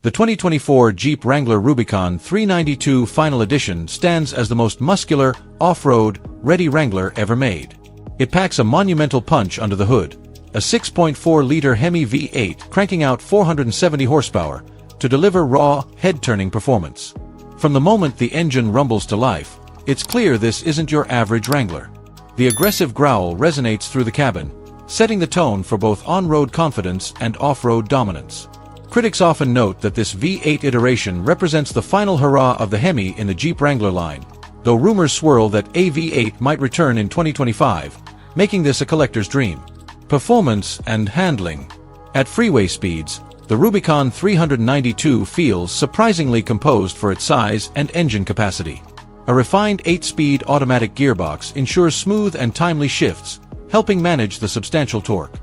The 2024 Jeep Wrangler Rubicon 392 Final Edition stands as the most muscular, off-road, ready Wrangler ever made. It packs a monumental punch under the hood, a 6.4-liter HEMI V8 cranking out 470 horsepower to deliver raw, head-turning performance. From the moment the engine rumbles to life, it's clear this isn't your average Wrangler. The aggressive growl resonates through the cabin, setting the tone for both on-road confidence and off-road dominance. Critics often note that this V8 iteration represents the final hurrah of the HEMI in the Jeep Wrangler line, though rumors swirl that a V8 might return in 2025, making this a collector's dream. Performance and handling. At freeway speeds, the Rubicon 392 feels surprisingly composed for its size and engine capacity. A refined 8-speed automatic gearbox ensures smooth and timely shifts, helping manage the substantial torque.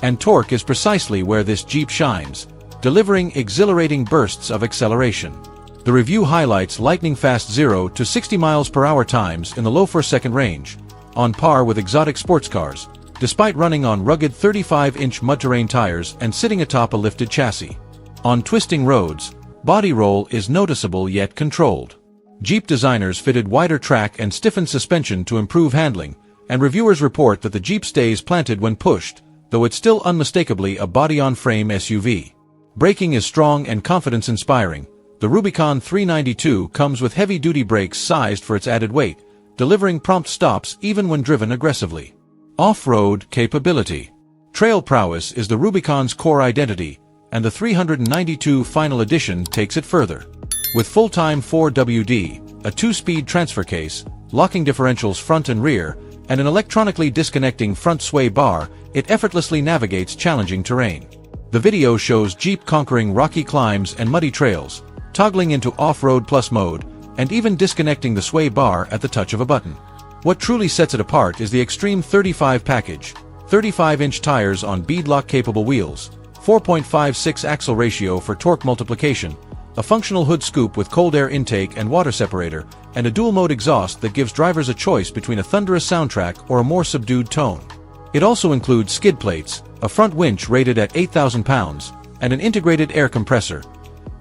And torque is precisely where this Jeep shines, delivering exhilarating bursts of acceleration. The review highlights lightning-fast 0 to 60 miles per hour times in the low first-second range, on par with exotic sports cars, despite running on rugged 35-inch mud-terrain tires and sitting atop a lifted chassis. On twisting roads, body roll is noticeable yet controlled. Jeep designers fitted wider track and stiffened suspension to improve handling, and reviewers report that the Jeep stays planted when pushed, though it's still unmistakably a body-on-frame SUV. Braking is strong and confidence-inspiring. The Rubicon 392 comes with heavy-duty brakes sized for its added weight, delivering prompt stops even when driven aggressively. Off-road capability. Trail prowess is the Rubicon's core identity, and the 392 Final Edition takes it further. With full-time 4WD, a 2-speed transfer case, locking differentials front and rear, and an electronically disconnecting front sway bar, it effortlessly navigates challenging terrain. The video shows Jeep conquering rocky climbs and muddy trails, toggling into Off-Road Plus mode, and even disconnecting the sway bar at the touch of a button. What truly sets it apart is the Extreme 35 package, 35-inch tires on beadlock-capable wheels, 4.56 axle ratio for torque multiplication, a functional hood scoop with cold air intake and water separator, and a dual-mode exhaust that gives drivers a choice between a thunderous soundtrack or a more subdued tone. It also includes skid plates, a front winch rated at 8,000 pounds, and an integrated air compressor,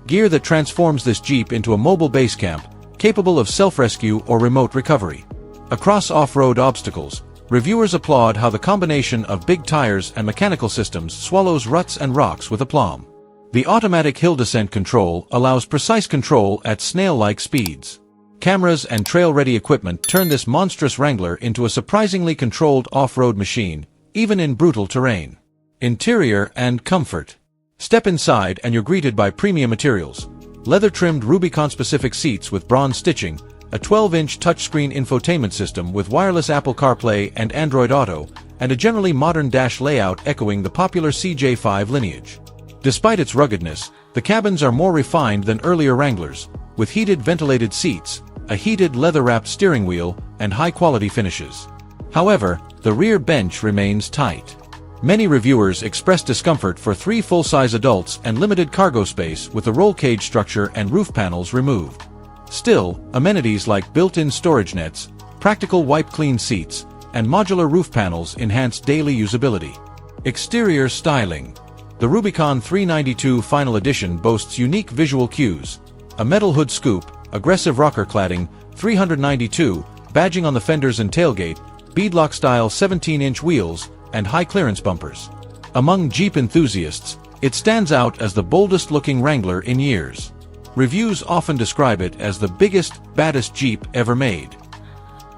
gear that transforms this Jeep into a mobile base camp, capable of self-rescue or remote recovery. Across off-road obstacles, reviewers applaud how the combination of big tires and mechanical systems swallows ruts and rocks with aplomb. The automatic hill descent control allows precise control at snail-like speeds. Cameras and trail-ready equipment turn this monstrous Wrangler into a surprisingly controlled off-road machine, even in brutal terrain. Interior and comfort. Step inside and you're greeted by premium materials. Leather-trimmed Rubicon-specific seats with bronze stitching, a 12-inch touchscreen infotainment system with wireless Apple CarPlay and Android Auto, and a generally modern dash layout echoing the popular CJ5 lineage. Despite its ruggedness, the cabins are more refined than earlier Wranglers, with heated ventilated seats, a heated leather-wrapped steering wheel, and high-quality finishes. However, the rear bench remains tight. Many reviewers expressed discomfort for 3 full-size adults and limited cargo space with the roll cage structure and roof panels removed. Still, amenities like built-in storage nets, practical wipe-clean seats, and modular roof panels enhance daily usability. Exterior styling. The Rubicon 392 Final Edition boasts unique visual cues: a metal hood scoop, aggressive rocker cladding, 392, badging on the fenders and tailgate, beadlock-style 17-inch wheels, and high-clearance bumpers. Among Jeep enthusiasts, it stands out as the boldest-looking Wrangler in years. Reviews often describe it as the biggest, baddest Jeep ever made.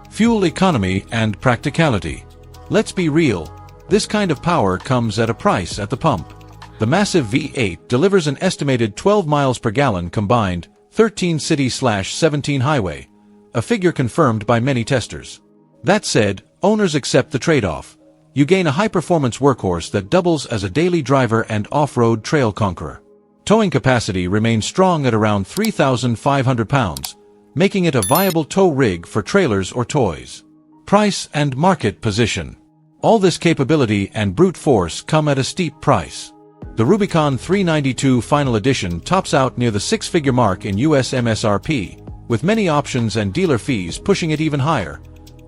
Fuel economy and practicality. Let's be real, this kind of power comes at a price at the pump. The massive V8 delivers an estimated 12 miles per gallon combined, 13 city/17 highway, a figure confirmed by many testers. That said, owners accept the trade-off. You gain a high-performance workhorse that doubles as a daily driver and off-road trail conqueror. Towing capacity remains strong at around 3,500 pounds, making it a viable tow rig for trailers or toys. Price and market position. All this capability and brute force come at a steep price. The Rubicon 392 Final Edition tops out near the 6-figure mark in US MSRP, with many options and dealer fees pushing it even higher,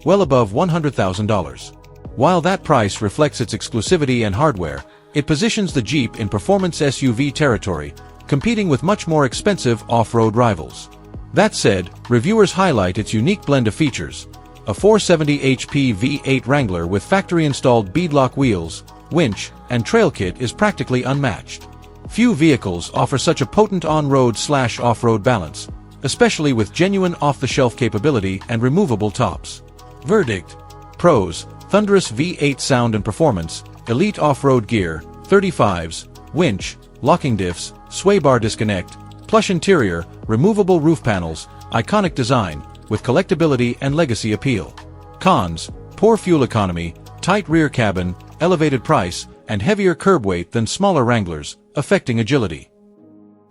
well above $100,000. While that price reflects its exclusivity and hardware, it positions the Jeep in performance SUV territory, competing with much more expensive off-road rivals. That said, reviewers highlight its unique blend of features. A 470 HP V8 Wrangler with factory-installed beadlock wheels, winch, and trail kit is practically unmatched. Few vehicles offer such a potent on-road/off-road balance, especially with genuine off-the-shelf capability and removable tops. Verdict: Pros: thunderous V8 sound and performance, elite off-road gear, 35s, winch, locking diffs, sway bar disconnect, plush interior, removable roof panels, iconic design, with collectability and legacy appeal. Cons: poor fuel economy, tight rear cabin, elevated price, and heavier curb weight than smaller Wranglers, affecting agility.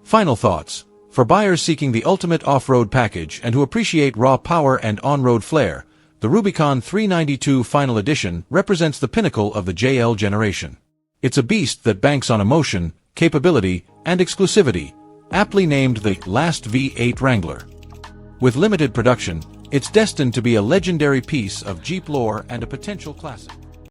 Final thoughts: for buyers seeking the ultimate off-road package and who appreciate raw power and on-road flair, the Rubicon 392 Final Edition represents the pinnacle of the JL generation. It's a beast that banks on emotion, capability, and exclusivity, aptly named the last V8 Wrangler. With limited production, it's destined to be a legendary piece of Jeep lore and a potential classic.